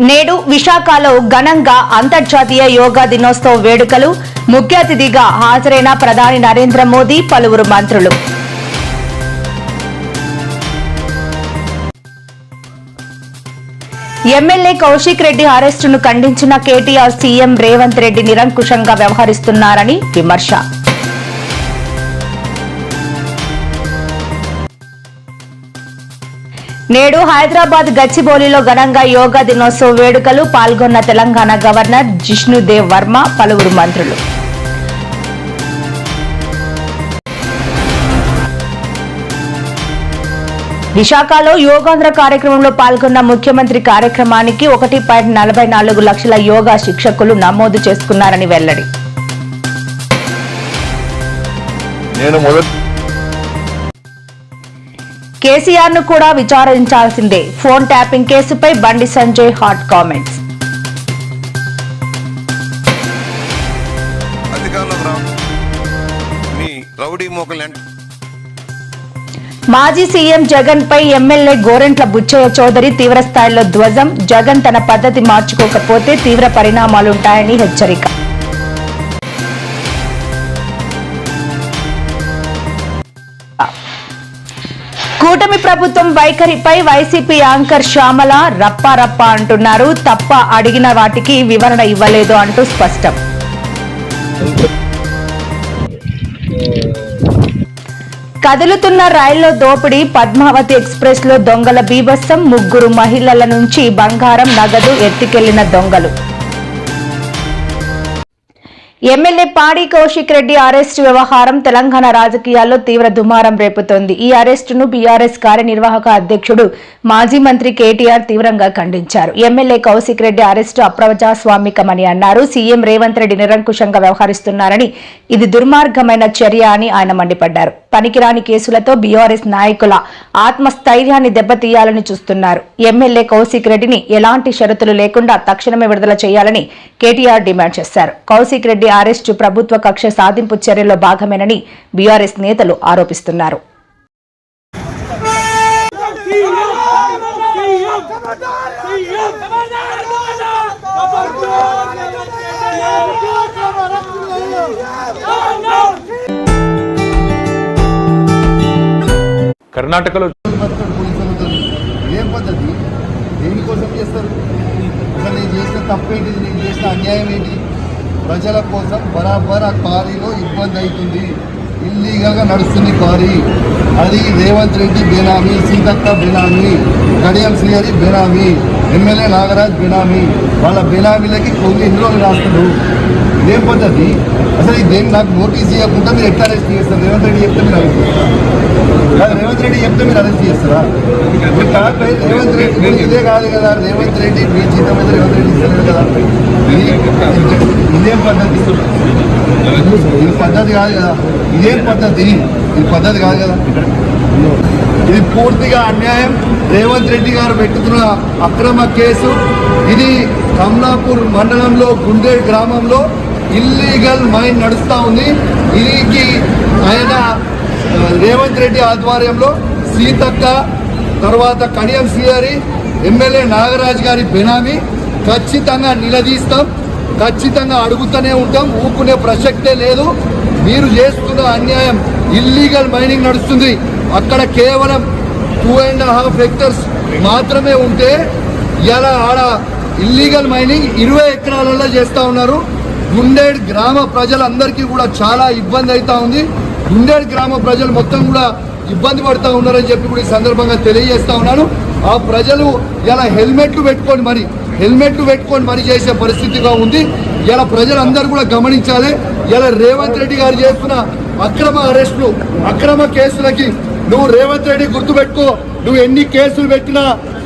నేడు విశాఖలో ఘనంగా అంతర్జాతీయ యోగా దినోత్సవ వేడుకలు. ముఖ్య అతిథిగా హాజరైన ప్రధాని నరేంద్ర మోదీ, పలువురు మంత్రులు. ఎమ్మెల్యే కౌశిక్ రెడ్డి అరెస్టును ఖండించిన కేటీఆర్, సీఎం రేవంత్ రెడ్డి నిరంకుశంగా వ్యవహరిస్తున్నారని విమర్శ. నేడు హైదరాబాద్ గచ్చిబౌలిలో ఘనంగా యోగా దినోత్సవ వేడుకలు. పాల్గొన్న తెలంగాణ గవర్నర్ జిష్ణుదేవ్ వర్మ, పలువురు మంత్రులు. విశాఖలో యోగాంధ్ర కార్యక్రమంలో పాల్గొన్న ముఖ్యమంత్రి కార్యక్రమానికి 1.44 లక్షల యోగా శిక్షకులు నమోదు చేసుకున్నారని వెల్లడి. కేసీఆర్ ను కూడా విచారించాల్సిందే. ఫోన్ ట్యాపింగ్ కేసుపై బండి సంజయ్ హాట్ కామెంట్స్. మాజీ సీఎం జగన్ పై ఎమ్మెల్యే గోరెంట్ల బుచ్చయ్య చౌదరి తీవ్రస్థాయిలో ధ్వజం. జగన్ తన పద్ధతి మార్చుకోకపోతే తీవ్ర పరిణామాలుంటాయని హెచ్చరిక. కూటమి ప్రభుత్వం వైఖరిపై వైసీపీ యాంకర్ శ్యామల రప్పా అంటున్నారు. తప్ప అడిగిన వాటికి వివరణ ఇవ్వలేదు అంటూ స్పష్టం. కదులుతున్న రైల్లో దోపిడీ. పద్మావతి ఎక్స్ప్రెస్ లో దొంగల బీభత్సం. 3 మహిళల నుంచి బంగారం, నగదు ఎత్తుకెళ్లిన దొంగలు. ఎమ్మెల్యే పాడి కౌశిక్ రెడ్డి అరెస్టు వ్యవహారం తెలంగాణ రాజకీయాల్లో తీవ్ర దుమారం రేపుతోంది. ఈ అరెస్టును బీఆర్ఎస్ కార్యనిర్వాహక అధ్యక్షుడు, మాజీ మంత్రి కేటీఆర్ తీవ్రంగా ఖండించారు. ఎమ్మెల్యే కౌశిక్ రెడ్డి అరెస్టు అప్రజాస్వామికమని అన్నారు. సీఎం రేవంత్ రెడ్డి నిరంకుశంగా వ్యవహరిస్తున్నారని, ఇది దుర్మార్గమైన చర్య అని ఆయన మండిపడ్డారు. పనికిరాని కేసులతో బీఆర్ఎస్ నాయకుల ఆత్మస్థైర్యాన్ని దెబ్బతీయాలని చూస్తున్నారు. ఎమ్మెల్యే కౌశిక్ రెడ్డిని ఎలాంటి షరతులు లేకుండా తక్షణమే విడుదల చేయాలని కేటీఆర్ డిమాండ్ చేశారు. కౌశిక్ రెడ్డి అరెస్టు ప్రభుత్వ కక్ష సాధింపు చర్యల్లో భాగమేనని బీఆర్ఎస్ నేతలు ఆరోపిస్తున్నారు. కర్ణాటకలో ఏం పద్ధతి? దేనికోసం చేస్తారు? అసలు నేను చేసిన తప్పేంటి? నేను చేసిన అన్యాయం ఏంటి? ప్రజల కోసం బరాబర్ ఆ క్వారీలో ఇబ్బంది అవుతుంది. ఇల్లీగల్గా నడుస్తుంది క్వారీ. అది రేవంత్ రెడ్డి బెనామీ, సీతక్క బెనామీ, కడియం శ్రీహరి బెనామీ, ఎమ్మెల్యే నాగరాజ్ బెనామీ. వాళ్ళ బెనామీలకి కొన్ని ఎన్ని రోజులు రాస్తారు. ఇదేం పద్ధతి? అసలు దేని నాకు నోటీస్ ఇవ్వకుండా మీరు ఎట్లా అరెస్ట్ చేస్తారు? రేవంత్ రెడ్డి చెప్తే మీరు అరెస్ట్ చేస్తారా? రేవంత్ రెడ్డి చెప్తే మీరు అరెస్ట్ చేస్తారా? రేవంత్ రెడ్డి ఇదే కాదు కదా. రేవంత్ రెడ్డి మీ జీతం మీద రేవంత్ రెడ్డి ఇస్తలేదు కదా. ఇదేం పద్ధతి? ఇది పద్ధతి కాదు కదా. ఇదేం పద్ధతి? ఇది పద్ధతి కాదు కదా. ఇది పూర్తిగా అన్యాయం. రేవంత్ రెడ్డి గారు పెట్టుతున్న అక్రమ కేసు ఇది. కమలాపూర్ మండలంలో గుండేడ్ గ్రామంలో ఇల్లీగల్ మైన్ నడుస్తూ ఉంది. దీనికి ఆయన రేవంత్ రెడ్డి ఆధ్వర్యంలో సీతక్క, తర్వాత కడియం శ్రీహరి, ఎమ్మెల్యే నాగరాజ్ గారి బెనామీ. ఖచ్చితంగా నిలదీస్తాం, ఖచ్చితంగా అడుగుతూనే ఉంటాం. ఊపుకునే ప్రసక్తే లేదు. మీరు చేస్తున్న అన్యాయం. ఇల్లీగల్ మైనింగ్ నడుస్తుంది. అక్కడ కేవలం 2.5 హెక్టర్స్ మాత్రమే ఉంటే ఇలా ఆడ ఇల్లీగల్ మైనింగ్ 20 ఎకరాలలో చేస్తూ ఉన్నారు. గుండేడ్ గ్రామ ప్రజలందరికీ కూడా చాలా ఇబ్బంది అవుతా ఉంది. గుండేడ్ గ్రామ ప్రజలు మొత్తం కూడా ఇబ్బంది పడుతూ ఉన్నారని చెప్పి కూడా ఈ సందర్భంగా తెలియజేస్తా ఉన్నాను. ఆ ప్రజలు ఇలా హెల్మెట్లు పెట్టుకొని మరి చేసే పరిస్థితిగా ఉంది. ఇలా ప్రజలందరూ కూడా గమనించాలి. ఇలా రేవంత్ రెడ్డి గారు చేస్తున్న అక్రమ అరెస్టులు, అక్రమ కేసులకి నువ్వు రేవంత్ రెడ్డి గుర్తుపెట్టుకో. నువ్వు ఎన్ని కేసులు పెట్టినా,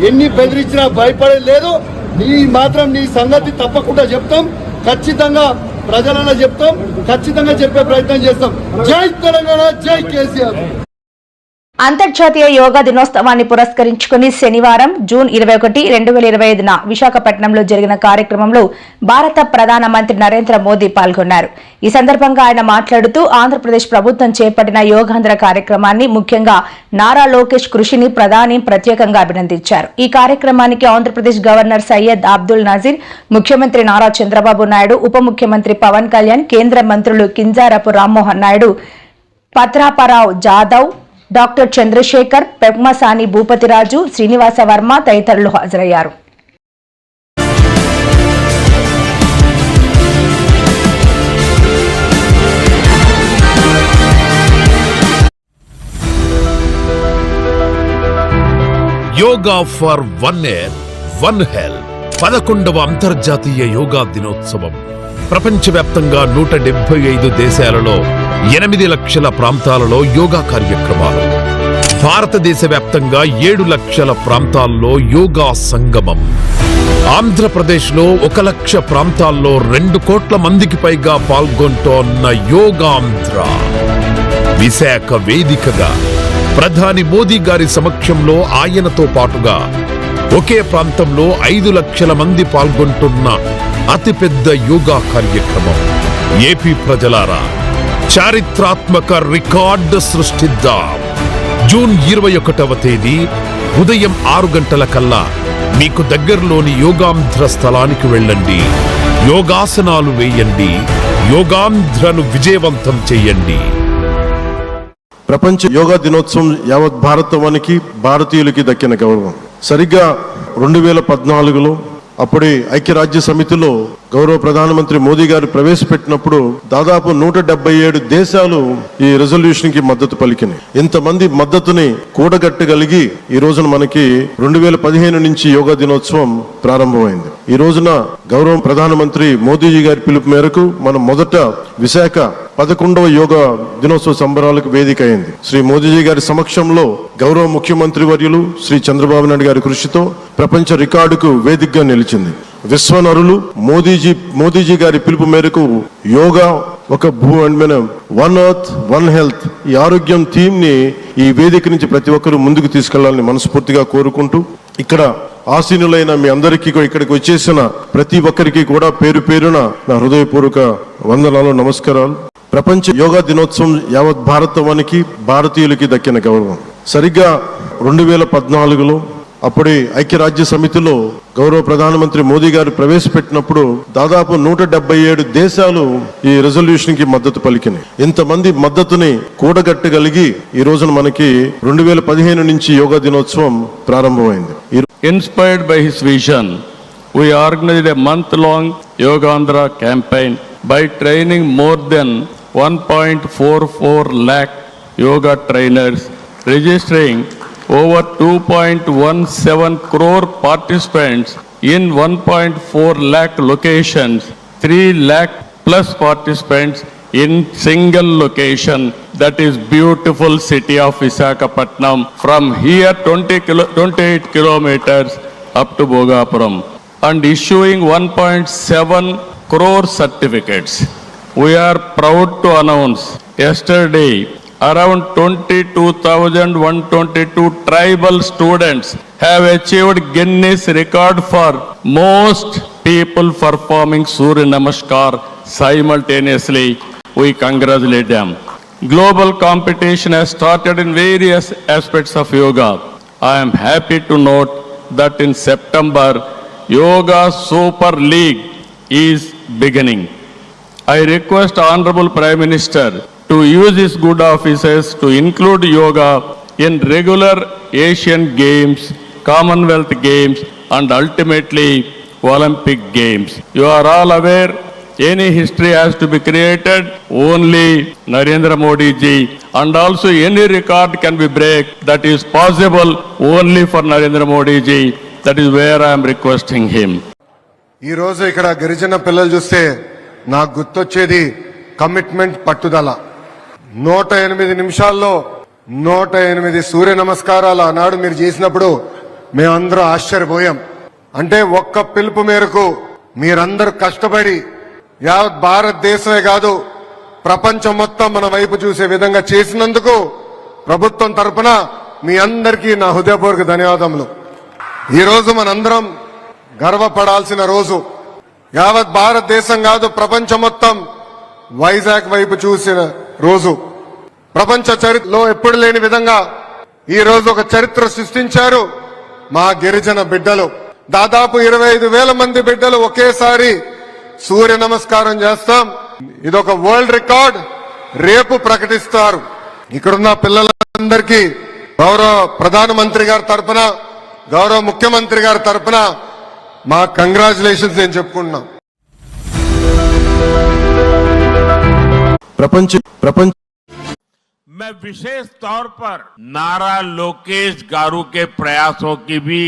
ఎన్ని బెదిరించినా భయపడేది లేదు. నీ సంగతి తప్పకుండా చెప్తాం. ఖచ్చితంగా ప్రజలలో చెప్తాం. ఖచ్చితంగా చెప్పే ప్రయత్నం చేస్తాం. జై తెలంగాణ, జై కేసీఆర్. అంతర్జాతీయ యోగా దినోత్సవాన్ని పురస్కరించుకుని శనివారం జూన్ 21, 2025న విశాఖపట్నంలో జరిగిన కార్యక్రమంలో భారత ప్రధానమంత్రి నరేంద్ర మోదీ పాల్గొన్నారు. ఈ సందర్భంగా ఆయన మాట్లాడుతూ ఆంధ్రప్రదేశ్ ప్రభుత్వం చేపట్టిన యోగాంధ్ర కార్యక్రమాన్ని, ముఖ్యంగా నారా లోకేష్ కృషిని ప్రధాని ప్రత్యేకంగా అభినందించారు. ఈ కార్యక్రమానికి ఆంధ్రప్రదేశ్ గవర్నర్ సయ్యద్ అబ్దుల్ నజీర్, ముఖ్యమంత్రి నారా చంద్రబాబు నాయుడు, ఉప ముఖ్యమంత్రి పవన్ కళ్యాణ్, కేంద్ర మంత్రులు కింజారపు రామ్మోహన్ నాయుడు, పత్రాపరావు జాదవ్, డాక్టర్ చంద్రశేఖర్, పెమ్మసాని భూపతిరాజు, శ్రీనివాస వర్మ తదితరులు హాజరయ్యారు. Yoga for one earth one health 11వ అంతర్జాతీయ యోగా దినోత్సవం ప్రపంచవ్యాప్తంగా 175 దేశాలలో 8 లక్షల ప్రాంతాలలో యోగా కార్యక్రమాలు, భారతదేశ వ్యాప్తంగా 7 లక్షల ప్రాంతాల్లో యోగా సంగమం, ఆంధ్రప్రదేశ్లో 1 లక్ష ప్రాంతాల్లో 2 కోట్ల మందికి పైగా పాల్గొంటోన్న యోగాంధ్ర విశాఖ వేదికగా ప్రధాని మోదీ గారి సమక్షంలో ఆయనతో పాటుగా ఒకే ప్రాంతంలో 5 లక్షల మంది పాల్గొంటున్న అతిపెద్ద యోగా కార్యక్రమం. ఏపీ ప్రజలారా, చారిత్రాత్మక రికార్డు సృష్టిద్దాం. జూన్ 21వ తేదీ ఉదయం 6 గంటల కల్లా మీకు దగ్గరలోని యోగాంధ్ర స్థలానికి వెళ్ళండి, యోగాసనాలు వేయండి, యోగాంధ్రను విజయవంతం చెయ్యండి. ప్రపంచ యోగా దినోత్సవం యావత్ భారతవానికి, భారతీయులకి దక్కిన గౌరవం. సరిగ్గా 2014లో అప్పుడే ఐక్యరాజ్య సమితిలో గౌరవ ప్రధానమంత్రి మోదీ గారు ప్రవేశపెట్టినప్పుడు దాదాపు 177 దేశాలు ఈ రెజల్యూషన్ కి మద్దతు పలికినాయి. ఇంతమంది మద్దతుని కూడగట్టగలిగి ఈ రోజున మనకి 2015 నుంచి యోగా దినోత్సవం ప్రారంభమైంది. ఈ రోజున గౌరవ ప్రధానమంత్రి మోదీజీ గారి పిలుపు మేరకు మనం మొదట విశాఖ 11వ యోగా దినోత్సవ సంబరాలకు వేదిక అయింది. శ్రీ మోదీజీ గారి సమక్షంలో గౌరవ ముఖ్యమంత్రి వర్యులు శ్రీ చంద్రబాబు నాయుడు గారి కృషితో ప్రపంచ రికార్డుకు వేదికగా నిలిచింది. విశ్వనరులు మోదీజీ గారి పిలుపు మేరకు యోగా ఒక వన్ ఎర్త్ వన్ హెల్త్ ఈ ఆరోగ్యం థీమ్ ని ఈ వేదిక నుంచి ప్రతి ఒక్కరూ ముందుకు తీసుకెళ్లాలని మనస్ఫూర్తిగా కోరుకుంటూ, ఇక్కడ ఆసీనులైన మీ అందరికీ ఇక్కడికి వచ్చేసిన ప్రతి ఒక్కరికి కూడా పేరు పేరున నా హృదయపూర్వక వందనాలు, నమస్కారాలు. ప్రపంచ యోగా దినోత్సవం యావత్ భారతవానికి, భారతీయులకి దక్కిన గౌరవం. సరిగ్గా 2014లో అప్పుడే ఐక్యరాజ్య సమితిలో గౌరవ ప్రధానమంత్రి మోదీ గారు ప్రవేశపెట్టినప్పుడు దాదాపు 177 దేశాలు ఈ రెజల్యూషన్ కి మద్దతు పలికినాయి. ఇంతమంది మద్దతుని కూడగట్టగలిగి ఈ రోజున మనకి 2015 నుంచి యోగా దినోత్సవం ప్రారంభమైంది. Inspired by his vision, we organized a month-long Yogaandhra campaign by training more than 1.44 lakh yoga trainers, registering over 2.17 crore participants in 1.4 lakh locations, 3 lakh plus participants in single location, that is beautiful city of Visakhapatnam. From here 28 kilometers up to Bhogapuram, and issuing 1.7 crore certificates. We are proud to announce yesterday around 22,122 tribal students have achieved Guinness record for most people performing Surya Namaskar simultaneously. We congratulate them. Global competition has started in various aspects of yoga. I am happy to note that in September, Yoga Super League is beginning. I request Honorable Prime Minister to use his good offices to include yoga in regular Asian Games, Commonwealth Games, and ultimately Olympic Games. You are all aware, any history has to be created only Narendra Modi ji, and also any record can be break that is possible only for Narendra Modi ji. That is where I am requesting him. ఈ రోజు ఇక్కడ గిరిజన పిల్లలు చూస్తే నాకు గుర్తొచ్చేది commitment, పట్టుదల. 108 నిమిషాల్లో 108 సూర్య నమస్కారాలు ఆనాడు మీరు చేసినప్పుడు మేమందరం ఆశ్చర్యపోయాం. అంటే ఒక్క పిలుపు మేరకు మీరందరూ కష్టపడి యావత్ భారతదేశమే కాదు ప్రపంచం మొత్తం మన వైపు చూసే విధంగా చేసినందుకు ప్రభుత్వం తరపున మీ అందరికీ నా హృదయపూర్వక ధన్యవాదములు. ఈరోజు మనందరం గర్వపడాల్సిన రోజు. యావత్ భారతదేశం కాదు, ప్రపంచం మొత్తం వైజాగ్ వైపు చూసిన రోజు. ప్రపంచ చరిత్రలో ఎప్పుడు లేని విధంగా ఈ రోజు ఒక చరిత్ర సృష్టించారు మా గిరిజన బిడ్డలు. దాదాపు 25,000 మంది బిడ్డలు ఒకేసారి సూర్య నమస్కారం చేస్తాం. ఇదొక వరల్డ్ రికార్డ్. రేపు ప్రకటిస్తారు. ఇక్కడున్న పిల్లలందరికీ గౌరవ ప్రధానమంత్రి గారి తరఫున, గౌరవ ముఖ్యమంత్రి గారి తరఫున మా కంగ్రాచులేషన్స్ నేను చెప్పుకుంటున్నా. ప్రపంచ मैं विशेष तौर पर नारा लोकेश गारू के प्रयासों की भी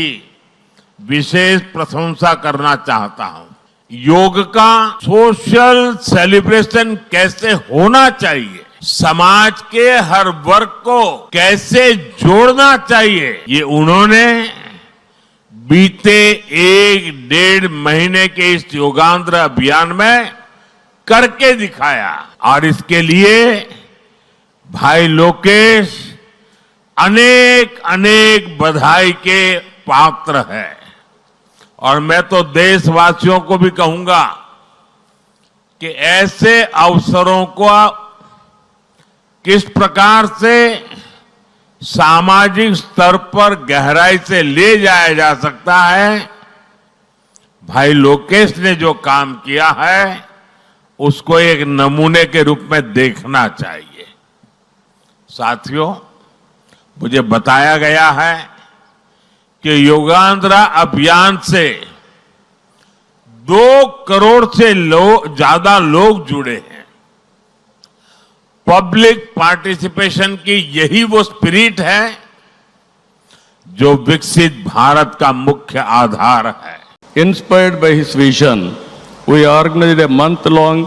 विशेष प्रशंसा करना चाहता हूं. योग का सोशल सेलिब्रेशन कैसे होना चाहिए, समाज के हर वर्ग को कैसे जोड़ना चाहिए, ये उन्होंने बीते 1-1.5 महीने के इस योगांध्र अभियान में करके दिखाया. और इसके लिए भाई लोकेश अनेक अनेक बधाई के पात्र है. और मैं तो देशवासियों को भी कहूंगा कि ऐसे अवसरों को किस प्रकार से सामाजिक स्तर पर गहराई से ले जाया जा सकता है. भाई लोकेश ने जो काम किया है उसको एक नमूने के रूप में देखना चाहिए. साथियों, मुझे बताया गया है कि योगांध्रा अभियान से 2 करोड़ से ज्यादा लोग जुड़े हैं. पब्लिक पार्टिसिपेशन की यही वो स्पिरिट है जो विकसित भारत का मुख्य आधार है. Inspired by his vision, we organized a month-long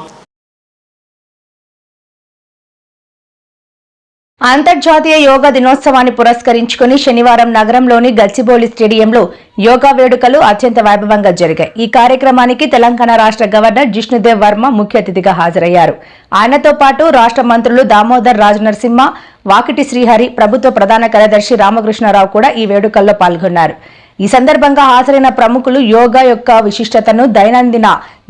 అంతర్జాతీయ యోగా దినోత్సవాన్ని పురస్కరించుకుని శనివారం నగరంలోని గచ్చిబౌలి స్టేడియంలో యోగా వేడుకలు అత్యంత వైభవంగా జరిగాయి. ఈ కార్యక్రమానికి తెలంగాణ రాష్ట్ర గవర్నర్ జిష్ణుదేవ్ వర్మ ముఖ్య అతిథిగా హాజరయ్యారు. ఆయనతో పాటు రాష్ట్ర మంత్రులు దామోదర్ రాజనరసింహ, వాకిటి శ్రీహరి, ప్రభుత్వ ప్రధాన కార్యదర్శి రామకృష్ణారావు కూడా ఈ వేడుకల్లో పాల్గొన్నారు. ఈ సందర్భంగా హాజరైన ప్రముఖులు యోగా యొక్క విశిష్టతను, దైనందిన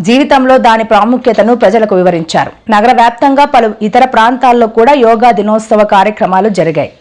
జీవితంలో దాని ప్రాముఖ్యతను ప్రజలకు వివరించారు. నగర వ్యాప్తంగా పలు ఇతర ప్రాంతాల్లో కూడా యోగా దినోత్సవ కార్యక్రమాలు జరిగాయి.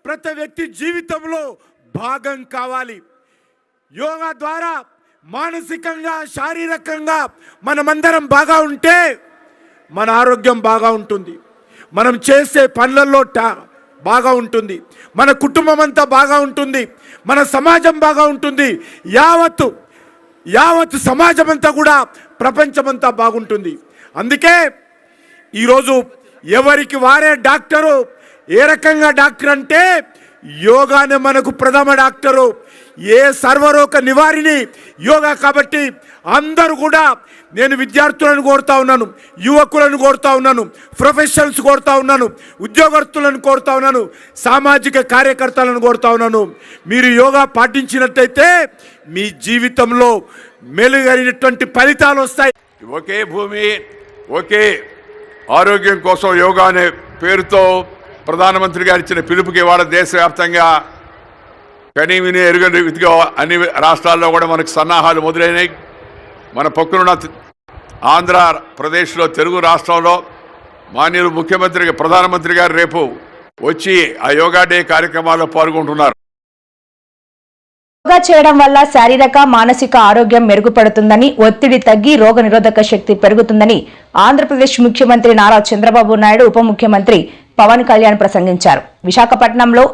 ప్రతి వ్యక్తి జీవితంలో భాగం కావాలి. యోగా ద్వారా మానసికంగా, శారీరకంగా మనమందరం బాగా ఉంటే మన ఆరోగ్యం బాగా ఉంటుంది, మనం చేసే పనులలో బాగా ఉంటుంది, మన కుటుంబం అంతా బాగా ఉంటుంది, మన సమాజం బాగా ఉంటుంది, యావత్ సమాజం అంతా కూడా ప్రపంచమంతా బాగుంటుంది. అందుకే ఈరోజు ఎవరికి వారే డాక్టరు. ఏ రకంగా డాక్టర్ అంటే యోగానే మనకు ప్రథమ డాక్టరు, ఏ సర్వరోగ నివారిణి యోగా. కాబట్టి అందరూ కూడా నేను విద్యార్థులను కోరుతా ఉన్నాను, యువకులను కోరుతా ఉన్నాను, ప్రొఫెషనల్స్ కోరుతా ఉన్నాను, ఉద్యోగస్తులను కోరుతా ఉన్నాను, సామాజిక కార్యకర్తలను కోరుతా ఉన్నాను. మీరు యోగా పాటించినట్లయితే మీ జీవితంలో మెరుగైనటువంటి ఫలితాలు వస్తాయి. ఒకే భూమి ఒకే ఆరోగ్యం కోసం యోగా అనే పేరుతో ప్రధానమంత్రి గారు ఇచ్చిన పిలుపుకి ఇవాళ దేశవ్యాప్తంగా కనీ విని ఎరుగని రీతిగా అన్ని రాష్ట్రాల్లో కూడా మనకు సన్నాహాలు మొదలైనవి. మన పక్కనున్న ఆంధ్రప్రదేశ్లో, తెలుగు రాష్ట్రంలో మాన్యులు ముఖ్యమంత్రి ప్రధానమంత్రి గారు రేపు వచ్చి ఆ యోగా డే కార్యక్రమాల్లో పాల్గొంటున్నారు. యోగా చేయడం వల్ల శారీరక మానసిక ఆరోగ్యం మెరుగుపడుతుందని, ఒత్తిడి తగ్గి రోగనిరోధక శక్తి పెరుగుతుందని ఆంధ్రప్రదేశ్ ముఖ్యమంత్రి నారా చంద్రబాబు నాయుడు ఉప ముఖ్యమంత్రి పవన్ కళ్యాణ్ ప్రసంగించారు. విశాఖపట్నంలో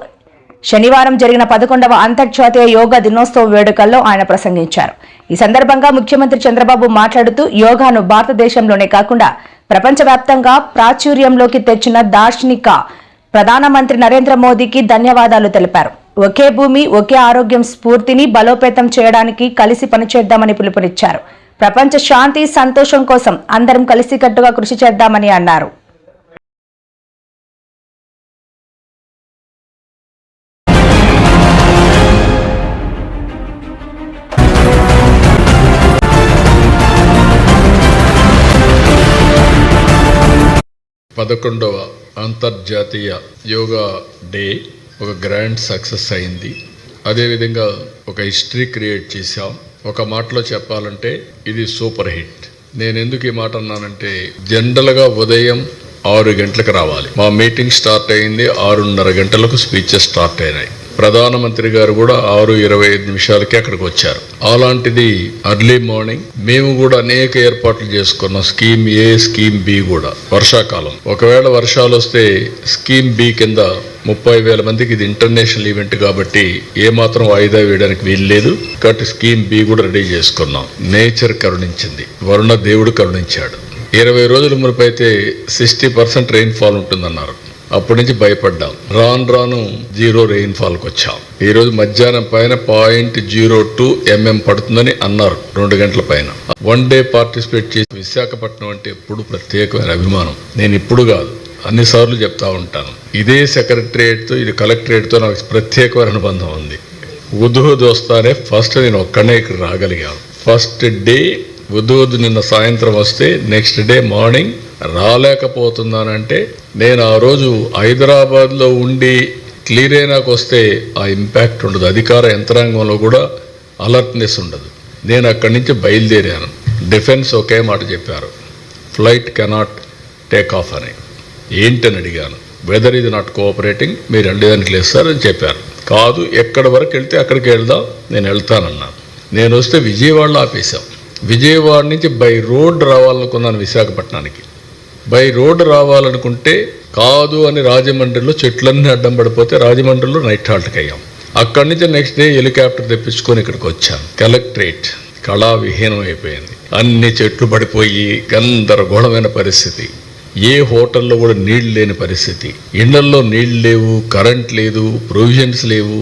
శనివారం జరిగిన 11వ అంతర్జాతీయ యోగా దినోత్సవ వేడుకల్లో ఆయన ప్రసంగించారు. ఈ సందర్భంగా ముఖ్యమంత్రి చంద్రబాబు మాట్లాడుతూ యోగాను భారతదేశంలోనే కాకుండా ప్రపంచవ్యాప్తంగా ప్రాచుర్యంలోకి తెచ్చిన దార్శనిక ప్రధానమంత్రి నరేంద్ర మోదీకి ధన్యవాదాలు తెలిపారు. ఒకే భూమి ఒకే ఆరోగ్యం స్ఫూర్తిని బలోపేతం చేయడానికి కలిసి పనిచేద్దామని పిలుపునిచ్చారు. ప్రపంచ శాంతి సంతోషం కోసం అందరం కలిసికట్టుగా కృషి చేద్దామని అన్నారు. పదకొండవ అంతర్జాతీయ యోగా డే ఒక గ్రాండ్ సక్సెస్ అయింది. అదేవిధంగా ఒక హిస్టరీ క్రియేట్ చేశాం. ఒక మాటలో చెప్పాలంటే ఇది సూపర్ హిట్. నేను ఎందుకు ఈ మాట అన్నానంటే, జనరల్గా ఉదయం 6 గంటలకు రావాలి. మా మీటింగ్ స్టార్ట్ అయింది 6:30 గంటలకు స్పీచెస్ స్టార్ట్ అయినాయి. ప్రధానమంత్రి గారు కూడా 6:25 అక్కడికి వచ్చారు. అలాంటిది అర్లీ మార్నింగ్ మేము కూడా అనేక ఏర్పాట్లు చేసుకున్నాం. స్కీమ్ ఏ, స్కీమ్ బి కూడా. వర్షాకాలం ఒకవేళ వర్షాలు వస్తే స్కీమ్ బి కింద 30,000 మందికి ఇది ఇంటర్నేషనల్ ఈవెంట్ కాబట్టి ఏమాత్రం వాయిదా వేయడానికి వీల్లేదు కాబట్టి స్కీమ్ బి కూడా రెడీ చేసుకున్నాం. నేచర్ కరుణించింది, వరుణ దేవుడు కరుణించాడు. 20 రోజుల మునుపైతే 60% రెయిన్ఫాల్ ఉంటుందన్నారు. అప్పటి నుంచి భయపడ్డాం. రాను 0 రెయిన్ఫాల్కి వచ్చాం. ఈరోజు మధ్యాహ్నం పైన 0.02 mm పడుతుందని అన్నారు. 2 గంటల పైన. 1 డే పార్టిసిపేట్ చేసి విశాఖపట్నం అంటే ఎప్పుడు ప్రత్యేకమైన అభిమానం. నేను ఇప్పుడు కాదు, అన్నిసార్లు చెప్తా ఉంటాను. ఇదే సెక్రటరియేట్తో, ఇది కలెక్టరేట్తో నాకు ప్రత్యేకమైన అనుబంధం ఉంది. ఉదూహుద్ వస్తానే ఫస్ట్ నేను ఒక్కడే ఇక్కడ రాగలిగాను. ఫస్ట్ డే ఉదూహుద్ నిన్న సాయంత్రం వస్తే నెక్స్ట్ డే మార్నింగ్ రాలేకపోతున్నానంటే నేను ఆ రోజు హైదరాబాద్లో ఉండి క్లియర్ అయినాకు వస్తే ఆ ఇంపాక్ట్ ఉండదు. అధికార యంత్రాంగంలో కూడా అలర్ట్నెస్ ఉండదు. నేను అక్కడి నుంచి బయలుదేరాను. డిఫెన్స్ ఒకే మాట చెప్పారు, ఫ్లైట్ కెనాట్ టేక్ ఆఫ్ అని. ఏంటని అడిగాను. వెదర్ ఇది నాట్ కోఆపరేటింగ్, మీరు వెళ్ళేదానికి లేదు సార్ అని చెప్పారు. కాదు, ఎక్కడి వరకు వెళ్తే అక్కడికి వెళ్దాం, నేను వెళ్తానన్నాను. నేను వస్తే విజయవాడలో ఆపేశాం. విజయవాడ నుంచి బై రోడ్ రావాలనుకున్నాను విశాఖపట్నానికి. బై రోడ్ రావాలనుకుంటే కాదు అని రాజమండ్రిలో చెట్లన్నీ అడ్డం పడిపోతే రాజమండ్రిలో నైట్ హాల్ట్కి అయ్యాం. అక్కడి నుంచి నెక్స్ట్ డే హెలికాప్టర్ తెప్పించుకొని ఇక్కడికి వచ్చాను. కలెక్టరేట్ కళా విహీనం అయిపోయింది. అన్ని చెట్లు పడిపోయి గందరగోళమైన పరిస్థితి. ఏ హోటల్లో కూడా నీళ్లు లేని పరిస్థితి. ఇళ్లల్లో నీళ్లు లేవు, కరెంట్ లేదు, ప్రొవిజన్స్ లేవు.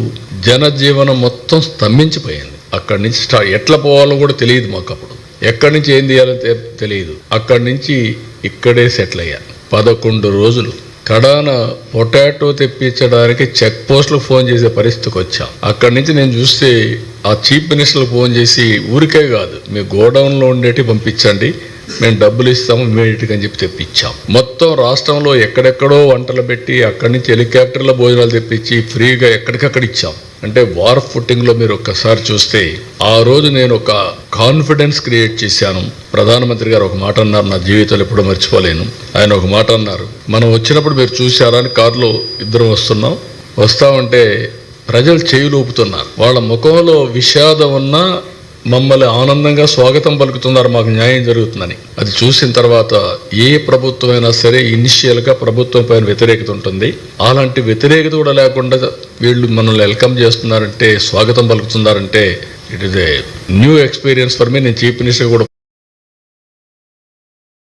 జనజీవనం మొత్తం స్తంభించిపోయింది. అక్కడి నుంచి ఎట్లా పోవాలో కూడా తెలియదు మాకు. అప్పుడు ఎక్కడి నుంచి ఏం చేయాలో తెలియదు. అక్కడి నుంచి ఇక్కడే సెటిల్ అయ్యా. 11 రోజులు కడాన పొటాటో తెప్పించడానికి చెక్ పోస్టులకు ఫోన్ చేసే పరిస్థితికి వచ్చాం. అక్కడి నుంచి నేను చూస్తే ఆ చీఫ్ మినిస్టర్లకు ఫోన్ చేసి ఊరికే కాదు, మీ గోడౌన్లో ఉండేటి పంపించండి, మేము డబ్బులు ఇస్తాము ఇమీడియట్గా అని చెప్పి తెప్పించాం. మొత్తం రాష్ట్రంలో ఎక్కడెక్కడో వంటలు పెట్టి అక్కడి నుంచి హెలికాప్టర్లో భోజనాలు తెప్పించి ఫ్రీగా ఎక్కడికక్కడ ఇచ్చాం. అంటే వార్ ఫుటింగ్లో మీరు ఒక్కసారి చూస్తే ఆ రోజు నేను ఒక కాన్ఫిడెన్స్ క్రియేట్ చేశాను. ప్రధానమంత్రి గారు ఒక మాట అన్నారు, నా జీవితంలో ఎప్పుడూ మర్చిపోలేను. ఆయన ఒక మాట అన్నారు, మనం వచ్చినప్పుడు మీరు చూశారా అని కారులో ఇద్దరం వస్తామంటే ప్రజలు చేయులు ఊపుతున్నారు. వాళ్ళ ముఖంలో విషాదం ఉన్నా మమ్మల్ని ఆనందంగా స్వాగతం పలుకుతున్నారు, మాకు న్యాయం జరుగుతుందని. అది చూసిన తర్వాత ఏ ప్రభుత్వం అయినా సరే ఇనిషియల్గా ప్రభుత్వం పైన వ్యతిరేకత ఉంటుంది. అలాంటి వ్యతిరేకత కూడా లేకుండా వీళ్ళు మనల్ని వెల్కమ్ చేస్తున్నారంటే, స్వాగతం పలుకుతున్నారంటే it is a new experience for me. నేను చీఫ్ మినిస్టర్ కూడా.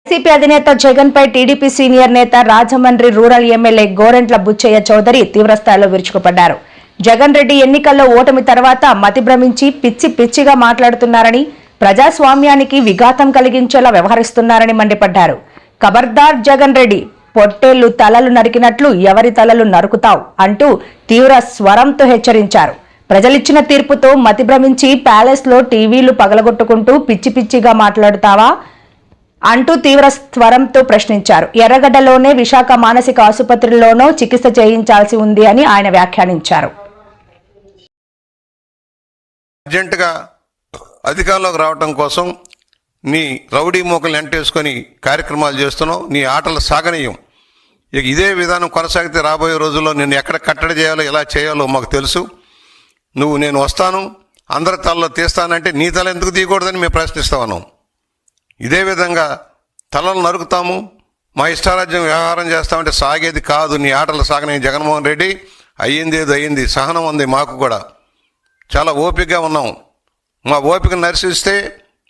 వైసీపీ అధినేత జగన్ పై టీడీపీ సీనియర్ నేత రాజమండ్రి రూరల్ ఎమ్మెల్యే గోరెంట్ల బుచ్చయ్య చౌదరి తీవ్రస్థాయిలో విరుచుకుపడ్డారు. జగన్ రెడ్డి ఎన్నికల్లో ఓటమి తర్వాత మతి భ్రమించి పిచ్చిగా మాట్లాడుతున్నారని, ప్రజాస్వామ్యానికి విఘాతం కలిగించేలా వ్యవహరిస్తున్నారని మండిపడ్డారు. ఖబర్దార్ జగన్ రెడ్డి, పొట్టేళ్లు తలలు నరికినట్లు ఎవరి తలలు నరుకుతావు అంటూ తీవ్ర స్వరంతో హెచ్చరించారు. ప్రజలిచ్చిన తీర్పుతో మతి భ్రమించి ప్యాలెస్లో టీవీలు పగలగొట్టుకుంటూ పిచ్చిగా మాట్లాడుతావా అంటూ తీవ్ర స్వరంతో ప్రశ్నించారు. ఎర్రగడ్డలోనే విశాఖ మానసిక ఆసుపత్రిలోనో చికిత్స చేయించాల్సి ఉంది అని ఆయన వ్యాఖ్యానించారు. అర్జెంటుగా అధికారంలోకి రావటం కోసం నీ రౌడీ మోకల్ని ఎంటేసుకొని కార్యక్రమాలు చేస్తున్నావు, నీ ఆటలు సాగనీయం. ఇక ఇదే విధానం కొనసాగితే రాబోయే రోజుల్లో నేను ఎక్కడ కట్టడి చేయాలో ఎలా చేయాలో మాకు తెలుసు. నేను వస్తాను అందరి తలలో తీస్తానంటే నీ తల ఎందుకు తీయకూడదని మేము ప్రశ్నిస్తా ఉన్నాం. ఇదే విధంగా తలలు నరుకుతాము, మా ఇష్టారాజ్యం వ్యవహారం చేస్తామంటే సాగేది కాదు. నీ ఆటలు సాగనే జగన్మోహన్ రెడ్డి, అయ్యింది ఏదో అయ్యింది. సహనం ఉంది మాకు కూడా, చాలా ఓపికగా ఉన్నాం. మా ఓపిక నరిసిస్తే,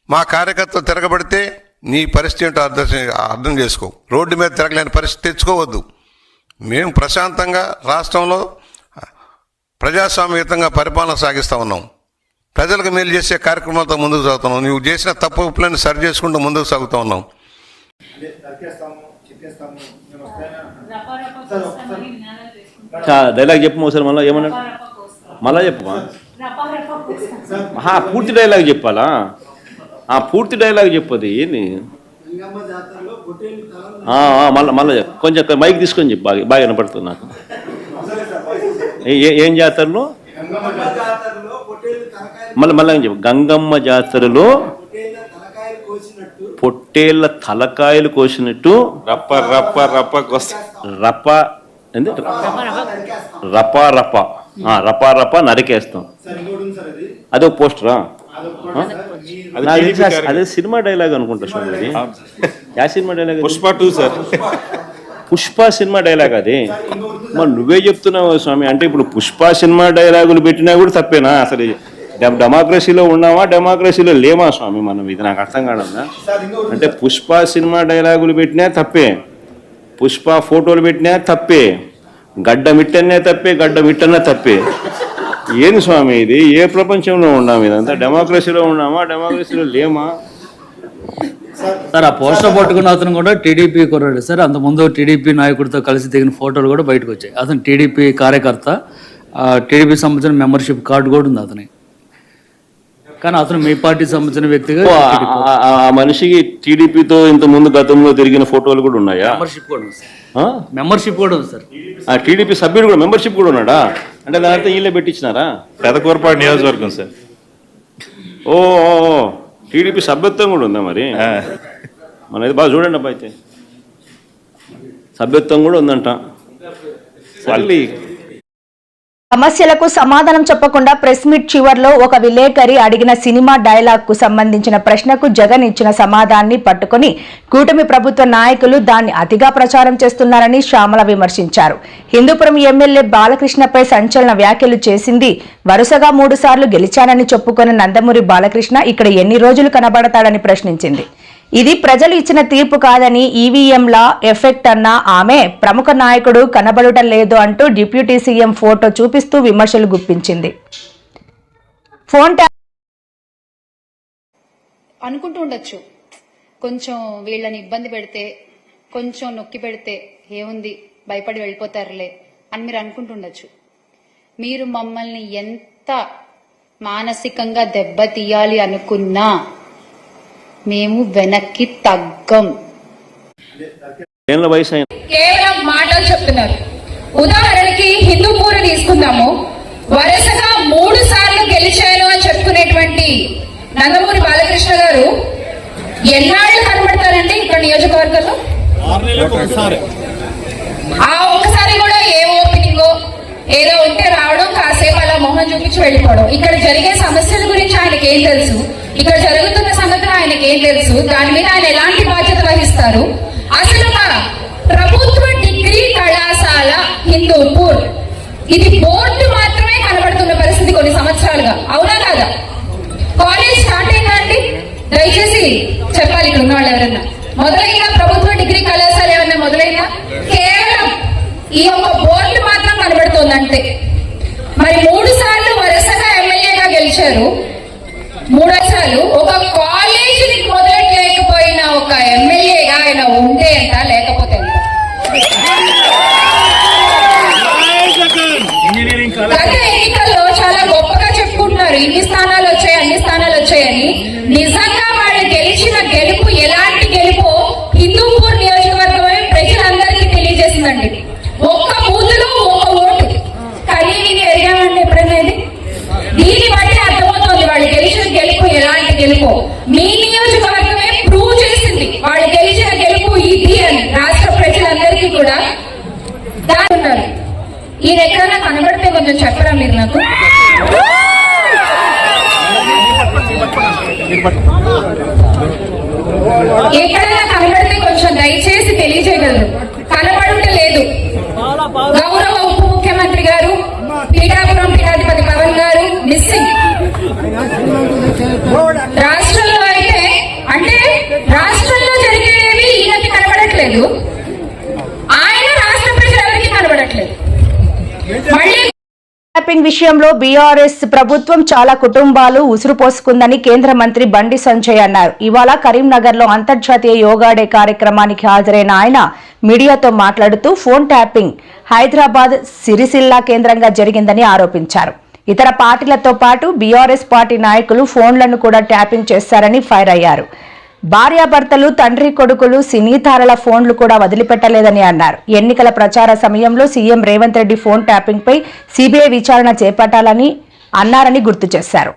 మా కార్యకర్తలు తిరగబడితే నీ పరిస్థితి ఏంటో అర్థం చేసుకో. రోడ్డు మీద తిరగలేని పరిస్థితి తెచ్చుకోవద్దు. మేము ప్రశాంతంగా రాష్ట్రంలో ప్రజాస్వామ్యయుతంగా పరిపాలన సాగిస్తూ ఉన్నాం. ప్రజలకు మేలు చేసే కార్యక్రమాలతో ముందుకు సాగుతున్నాం. నువ్వు చేసిన తప్పులను సరి చేసుకుంటూ ముందుకు సాగుతూ ఉన్నాం. డైలాగ్ చెప్పు ఒకసారి, మళ్ళీ ఏమన్నాడు, మళ్ళా చెప్పు. పూర్తి డైలాగ్ చెప్పాలా? పూర్తి డైలాగ్ చెప్పదు ఏంది? మళ్ళీ కొంచెం మైక్ తీసుకొని చెప్పు, బాగా వినపడుతుంది నాకు. ఏం జాతరలో? మళ్ళీ చెప్పు. గంగమ్మ జాతరలో పొట్టేళ్ల తలకాయలు కోసినట్టు రప్ప రప్ప రప్ప రప్ప రపా రపా రపా రపా నరికేస్తాం. అదొక పోస్టరా? అదే సినిమా డైలాగ్ అనుకుంటా స్వామి. యా cinema dialogue? Pushpa 2 sir. Pushpa cinema dialogue అది. మరి నువ్వే చెప్తున్నావు స్వామి. అంటే ఇప్పుడు పుష్ప సినిమా డైలాగులు పెట్టినా కూడా తప్పేనా? అసలు డెమోక్రసీలో ఉన్నామా, డెమోక్రసీలో లేమా స్వామి మనం? ఇది నాకు అర్థం కాదన్నా. అంటే పుష్ప సినిమా డైలాగులు పెట్టినా తప్పే, పుష్ప ఫోటోలు పెట్టినా తప్పే, గడ్డ మిట్టనే తప్పే, గడ్డ మిట్టనే తప్పే. ఏంది స్వామి ఇది? ఏ ప్రపంచంలో ఉన్నాము? ఇదంతా డెమోక్రసీలో ఉన్నామా, డెమోక్రసీలో లేమా? సార్, ఆ పోస్టర్ పట్టుకున్న అతను కూడా టీడీపీ కుర్రాడు సార్. అంతకుముందు టీడీపీ నాయకుడితో కలిసి దిగిన ఫోటోలు కూడా బయటకు వచ్చాయి. అతను టీడీపీ కార్యకర్త, టీడీపీ సంబంధించిన మెంబర్షిప్ కార్డు కూడా ఉంది అతని. కానీ అతను మీ పార్టీ సంబంధించిన వ్యక్తిగా. ఆ మనిషికి టీడీపీతో ఇంత ముందు గతంలో తిరిగిన ఫోటోలు కూడా ఉన్నాయా? మెంబర్షిప్ కూడా ఉంది సార్. మెంబర్షిప్ కూడా ఉంది సార్. టీడీపీ సభ్యుడు కూడా మెంబర్షిప్ కూడా ఉన్నాడా? అంటే దాంతో వీళ్ళే పెట్టించినారా? పెదకూరపాడు నియోజకవర్గం సార్. ఓ టీడీపీ సభ్యత్వం కూడా ఉందా మరి? మన బాగా చూడండి అబ్బా. అయితే సభ్యత్వం కూడా ఉందంట. మళ్ళీ సమస్యలకు సమాధానం చెప్పకుండా ప్రెస్ మీట్ చివర్లో ఒక విలేకరి అడిగిన సినిమా డైలాగ్ కు సంబంధించిన ప్రశ్నకు జగన్ ఇచ్చిన సమాధానాన్ని పట్టుకుని కూటమి ప్రభుత్వ నాయకులు దాన్ని అతిగా ప్రచారం చేస్తున్నారని శ్యామల విమర్శించారు. హిందూపురం ఎమ్మెల్యే బాలకృష్ణపై సంచలన వ్యాఖ్యలు చేసింది. వరుసగా 3 సార్లు గెలిచానని చెప్పుకున్న నందమూరి బాలకృష్ణ ఇక్కడ ఎన్ని రోజులు కనబడతాడని ప్రశ్నించింది. ఇది ప్రజలు ఇచ్చిన తీర్పు కాదని, ఈవీఎంల ఎఫెక్ట్ అన్న ఆమె ప్రముఖ నాయకుడు కనబడటం లేదు అంటూ డిప్యూటీ సీఎం ఫోటో చూపిస్తూ విమర్శలు గుప్పించింది. ఫోన్ అనుకుంటూ ఉండొచ్చు, కొంచెం వీళ్ళని ఇబ్బంది పెడితే, కొంచెం నొక్కి పెడితే ఏముంది, భయపడి వెళ్ళిపోతారులే అని మీరు అనుకుంటుండొచ్చు. మీరు మమ్మల్ని ఎంత మానసికంగా దెబ్బతీయాలి అనుకున్నా మేము వెనక్కి తగ్గం. కేవలం మాటలు చెప్తున్నారు. ఉదాహరణకి హిందూపూర్ తీసుకుందాము. వరుసగా 3 సార్లు గెలిచాను అని చెప్పుకునేటువంటి నందమూరి బాలకృష్ణ గారు ఎన్నాళ్ళు కనబడతారండి ఇక్కడ నియోజకవర్గంలో? ఆ ఒక్కసారి కూడా ఏ ఓపెనింగో ఏదో ఉంటే రావడం, కాసేపు అలా మొహం చూపించి వెళ్ళిపోవడం. ఇక్కడ జరిగే సమస్యల గురించి ఆయనకి ఏం తెలుసు? ఇక్కడ జరుగుతున్న సంగతులు ఆయనకి ఏం తెలుసు? దాని మీద ఆయన ఎలాంటి బాధ్యత వహిస్తారు? అసలు ఒక ప్రభుత్వ డిగ్రీ కళాశాల హిందూపూర్, ఇది బోర్డు మాత్రమే కనబడుతున్న పరిస్థితి కొన్ని సంవత్సరాలుగా, అవునా కాదా? కాలేజ్ స్టార్ట్ అయిందా అండి? దయచేసి చెప్పాలి ఇక్కడ ఉన్న వాళ్ళు ఎవరన్నా. మొదలైనా ప్రభుత్వ డిగ్రీ కళాశాల ఏమన్నా మొదలైనా? కేవలం ఈ యొక్క బోర్డు మాత్రం కనబడుతోందంటే. మరి 3 సార్లు వరుసగా ఎమ్మెల్యేగా గెలిచారు. 3 సార్లు ఒక కాలేజీని మొదలెట్టలేకపోయిన ఒక ఎమ్మెల్యేగా ఆయన ఉంటే ఎంత, లేకపోతే ఎంత? గత ఎన్నికల్లో చాలా గొప్పగా చెప్పుకుంటున్నారు, ఇన్ని స్థానాలు వచ్చాయి, అన్ని స్థానాలు వచ్చాయని. నిజంగా వాళ్ళు గెలిచిన గెలుపు ఎలాంటి గెలుపు హిందూపూర్ నియోజకవర్గమే ప్రజలందరికీ తెలియజేసిందండి. ఒక్క బూతులో 1 ఓటు కలిగి ఎరిగామండి ఎప్పుడనేది. దీన్ని బట్టి అర్థమవుతోంది వాళ్ళు గెలిచిన గెలుపు ఎలాంటి గెలుపు. మీ నియోజకవర్గమే కూడా దాని ఉన్నారు. ఈ ఎక్కడైనా కనబడితే కొంచెం చెప్పరా మీరు నాకు? ఎక్కడైనా కనబడితే కొంచెం దయచేసి తెలియజేయగలరు. కనబడుట లేదు. గౌరవ ఉప ముఖ్యమంత్రి గారు, పీఠాపురం పీఠాధిపతి పవన్ గారు మిస్సింగ్. రాష్ట్రంలో అయితే అంటే రాష్ట్రంలో జరిగేవి ఈయనకి కనబడట్లేదు, ఆయన రాష్ట్ర ప్రజలెవరికి కనబడట్లేదు. మళ్ళీ ట్యాపింగ్ విషయంలో బీఆర్ఎస్ ప్రభుత్వం చాలా కుటుంబాలు ఉసురు పోసుకుందని కేంద్ర మంత్రి బండి సంజయ్ అన్నారు. ఇవాళ కరీంనగర్ లో అంతర్జాతీయ యోగా డే కార్యక్రమానికి హాజరైన ఆయన మీడియాతో మాట్లాడుతూ ఫోన్ ట్యాపింగ్ హైదరాబాద్ సిరిసిల్ల కేంద్రంగా జరిగిందని ఆరోపించారు. ఇతర పార్టీలతో పాటు బీఆర్ఎస్ పార్టీ నాయకులు ఫోన్లను కూడా ట్యాపింగ్ చేశారని ఫైర్ అయ్యారు. భార్యాభర్తలు, తండ్రి కొడుకులు, సినీ తారల ఫోన్లు కూడా వదిలిపెట్టలేదని అన్నారు. ఎన్నికల ప్రచార సమయంలో CM Revanth Reddy phone tapping పై సీబీఐ విచారణ చేపట్టాలని అన్నారని గుర్తు చేశారు.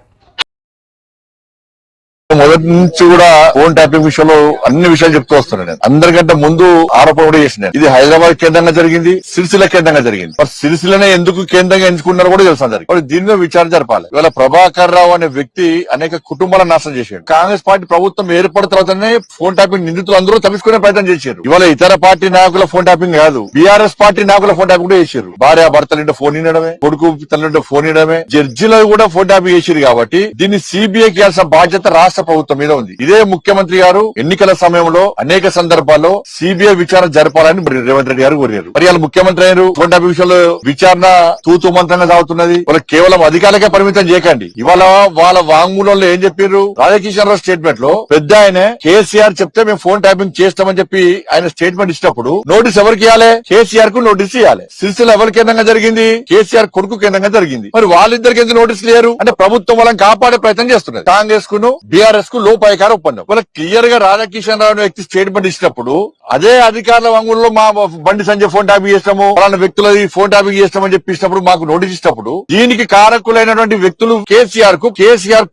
మొదటి నుంచి కూడా ఫోన్ ట్యాపింగ్ విషయంలో అన్ని విషయాలు చెప్తూ వస్తున్నాను. అందరికంటే ముందు ఆరోపణ కూడా చేసిన ఇది హైదరాబాద్ కేంద్రంగా జరిగింది, సిరిసిల్ల కేంద్రంగా జరిగింది. మరి సిరిసిల్లనే ఎందుకు కేంద్రంగా ఎంచుకున్నారో కూడా తెలుసు అందరికి. మరి దీని మీద విచారణ జరపాలి. ఇవాళ ప్రభాకర్ రావు అనే వ్యక్తి అనేక కుటుంబాలను నాశనం చేశాడు. కాంగ్రెస్ పార్టీ ప్రభుత్వం ఏర్పడిన తర్వాతనే ఫోన్ ట్యాపింగ్ నిందితులు అందరూ తప్పించుకునే ప్రయత్నం చేశారు. ఇవాళ ఇతర పార్టీ నాయకుల ఫోన్ ట్యాపింగ్ కాదు, బీఆర్ఎస్ పార్టీ నాయకుల ఫోన్ ట్యాపింగ్ కూడా చేశారు. భార్య భర్తలుంటే ఫోన్ ఇవ్వడమే, కొడుకు తల్లింటే ఫోన్ ఇవ్వడమే, జడ్జిలో కూడా ఫోన్ ట్యాపింగ్ చేశారు. కాబట్టి దీన్ని సిబిఐకి ఇవ్వాల్సిన బాధ్యత రాష్ట్ర ప్రభుత్వం మీద ఉంది. ఇదే ముఖ్యమంత్రి గారు ఎన్నికల సమయంలో అనేక సందర్భాల్లో సిబిఐ విచారణ జరపాలని రేవంత్ రెడ్డి గారు కోరారు. మరి వాళ్ళ ముఖ్యమంత్రి గారు ఫోన్ ట్యాపింగ్ విషయంలో విచారణ తూతు మంత్రంగా సాగుతున్నది. వాళ్ళు కేవలం అధికారులకే పరిమితం చేయకండి. ఇవాళ వాళ్ళ వాంగ్మూలంలో ఏం చెప్పారు? రాధాకిషన్ రావు స్టేట్మెంట్ లో పెద్ద ఆయన కేసీఆర్ చెప్తే మేము ఫోన్ ట్యాపింగ్ చేస్తామని చెప్పి ఆయన స్టేట్మెంట్ ఇచ్చినప్పుడు నోటీస్ ఎవరికి ఇవ్వాలి? కేసీఆర్ కు నోటీస్ ఇవ్వాలి. సిరిసిల్ల ఎవరి కేంద్రంగా జరిగింది? కేసీఆర్ కొడుకు కేంద్రంగా జరిగింది. మరి వాళ్ళిద్దరికి ఎందుకు నోటీస్ లేరు అంటే ప్రభుత్వం వాళ్ళని కాపాడే ప్రయత్నం చేస్తున్నది. కాంగ్రెస్ కును బీఆర్ఎస్ కు లోపాయకార ఒప్పందం. వాళ్ళ క్లియర్ గా రాధాకిషన్ రావు వ్యక్తి స్టేట్మెంట్ ఇచ్చినప్పుడు అదే అధికారుల వాంగ్మూలంలో మా బండి సంజయ్ ఫోన్ ట్యాపింగ్ చేస్తాము, అలాంటి వ్యక్తుల ఫోన్ ట్యాపింగ్ చేస్తామని చెప్పి ఇచ్చినప్పుడు మాకు నోటీస్ ఇచ్చినప్పుడు దీనికి కారకులైనటువంటి వ్యక్తులు కేసీఆర్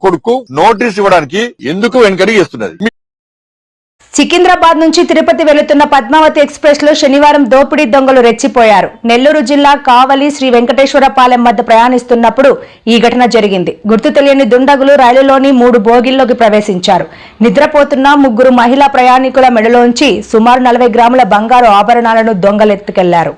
కొడుకు నోటీస్ ఇవ్వడానికి ఎందుకు వెనుకడి చేస్తున్నది? సికింద్రాబాద్ నుంచి తిరుపతి వెళుతున్న పద్మావతి ఎక్స్ప్రెస్ లో శనివారం దోపిడీ దొంగలు రెచ్చిపోయారు. నెల్లూరు జిల్లా కావలి శ్రీ వెంకటేశ్వరపాలెం మధ్య ప్రయాణిస్తున్నప్పుడు ఈ ఘటన జరిగింది. గుర్తు తెలియని దుండగులు రైలులోని 3 బోగీల్లోకి ప్రవేశించారు. నిద్రపోతున్న 3 మహిళా ప్రయాణికుల మెడలోంచి సుమారు 40 గ్రాముల బంగారు ఆభరణాలను దొంగలెత్తుకెళ్లారు.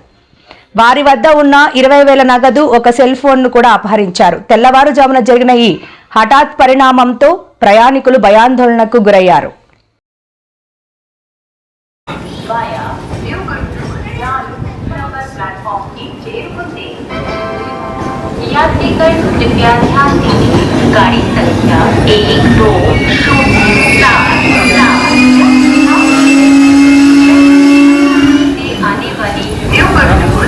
వారి వద్ద ఉన్న 20,000 నగదు, ఒక సెల్ ఫోన్ ను కూడా అపహరించారు. తెల్లవారుజామున జరిగిన ఈ హఠాత్ పరిణామంతో ప్రయాణికులు భయాందోళనకు గురయ్యారు. यात्रीगण कृपया ध्यान दीजिए, गाड़ी संख्या 1207 आने वाली केदारपुर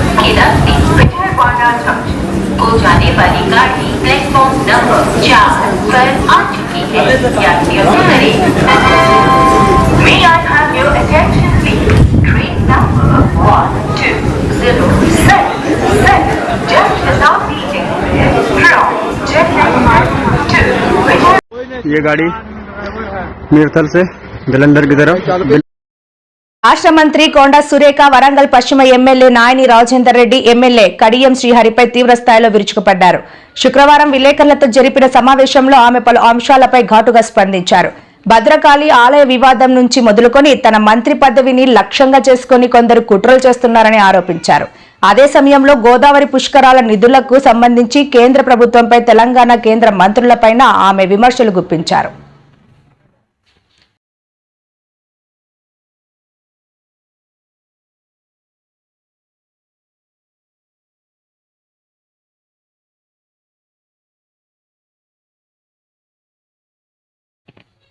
विजयवाड़ा जंक्शन को जाने वाली गाड़ी प्लेटफॉर्म नंबर 4 पर आ चुकी है. यात्रियों से करें May I have your attention please? Train number 1207 just without leaving from Chennai to ये गाड़ी मीरथल से जलंधर की तरफ. రాష్ట్ర మంత్రి కొండా సురేఖ వరంగల్ పశ్చిమ ఎమ్మెల్యే నాయని రాజేందర్ రెడ్డి, ఎమ్మెల్యే కడియం శ్రీహరిపై తీవ్రస్థాయిలో విరుచుకుపడ్డారు. శుక్రవారం విలేకరులతో జరిపిన సమావేశంలో ఆమె పలు అంశాలపై ఘాటుగా స్పందించారు. భద్రకాళి ఆలయ వివాదం నుంచి మొదలుకొని తన మంత్రి పదవిని లక్ష్యంగా చేసుకుని కొందరు కుట్రలు చేస్తున్నారని ఆరోపించారు. అదే సమయంలో గోదావరి పుష్కరాల నిధులకు సంబంధించి కేంద్ర ప్రభుత్వంపై తెలంగాణ కేంద్ర మంత్రులపైన ఆమె విమర్శలు గుప్పించారు.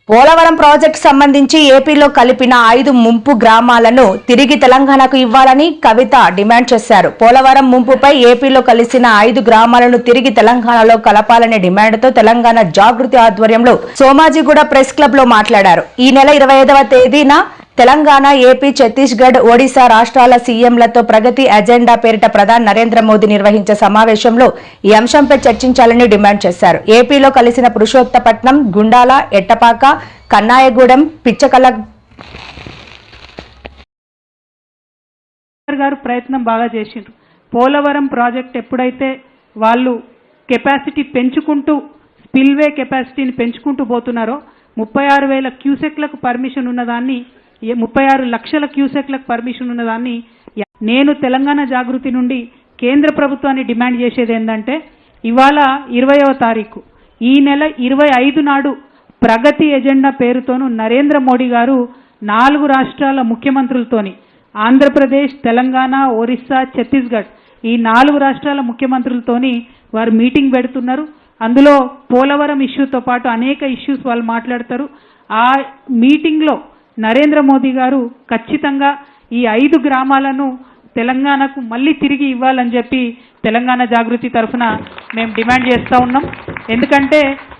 పోలవరం ప్రాజెక్టు సంబంధించి ఏపీలో కలిపిన 5 ముంపు గ్రామాలను తిరిగి తెలంగాణకు ఇవ్వాలని కవిత డిమాండ్ చేశారు. పోలవరం ముంపుపై ఏపీలో కలిసిన 5 గ్రామాలను తిరిగి తెలంగాణలో కలపాలనే డిమాండ్తో తెలంగాణ జాగృతి ఆధ్వర్యంలో సోమాజిగూడ ప్రెస్ క్లబ్ లో మాట్లాడారు. ఈ నెల 25వ తేదీన తెలంగాణ, ఏపీ, ఛత్తీస్గఢ్, ఒడిశా రాష్ట్రాల సీఎంలతో ప్రగతి అజెండా పేరిట ప్రధాని నరేంద్ర మోదీ నిర్వహించే సమావేశంలో ఈ అంశంపై చర్చించాలని డిమాండ్ చేశారు. ఏపీలో కలిసిన పురుషోత్తపట్నం, గుండాల, ఎట్టపాక, కన్నాయగూడెం, పిచ్చకల గారు ప్రయత్నం బాగా చేసిండ్రు. పోలవరం ప్రాజెక్ట్ ఎప్పుడైతే వాళ్ళు కెపాసిటీ పెంచుకుంటూ స్పిల్వే కెపాసిటీని పెంచుకుంటూ పోతున్నారో 36,000 క్యూసెక్లకు పర్మిషన్ ఉన్నదాన్ని 36 లక్షల క్యూసెక్లకు పర్మిషన్ ఉన్నదాన్ని నేను తెలంగాణ జాగృతి నుండి కేంద్ర ప్రభుత్వాన్ని డిమాండ్ చేసేది ఏంటంటే ఇవాళ 20వ తారీఖు ఈ నెల 25 నాడు ప్రగతి ఎజెండా పేరుతోను నరేంద్ర మోడీ గారు 4 రాష్ట్రాల ముఖ్యమంత్రులతోని ఆంధ్రప్రదేశ్, తెలంగాణ, ఒరిస్సా, ఛత్తీస్గఢ్ ఈ 4 రాష్ట్రాల ముఖ్యమంత్రులతోని వారు మీటింగ్ పెడుతున్నారు. అందులో పోలవరం ఇష్యూతో పాటు అనేక ఇష్యూస్ వాళ్ళు మాట్లాడతారు. ఆ మీటింగ్లో నరేంద్ర మోదీ గారు ఖచ్చితంగా ఈ 5 గ్రామాలను తెలంగాణకు మళ్ళీ తిరిగి ఇవ్వాలని చెప్పి తెలంగాణ జాగృతి తరఫున మేము డిమాండ్ చేస్తూ ఉన్నాం. ఎందుకంటే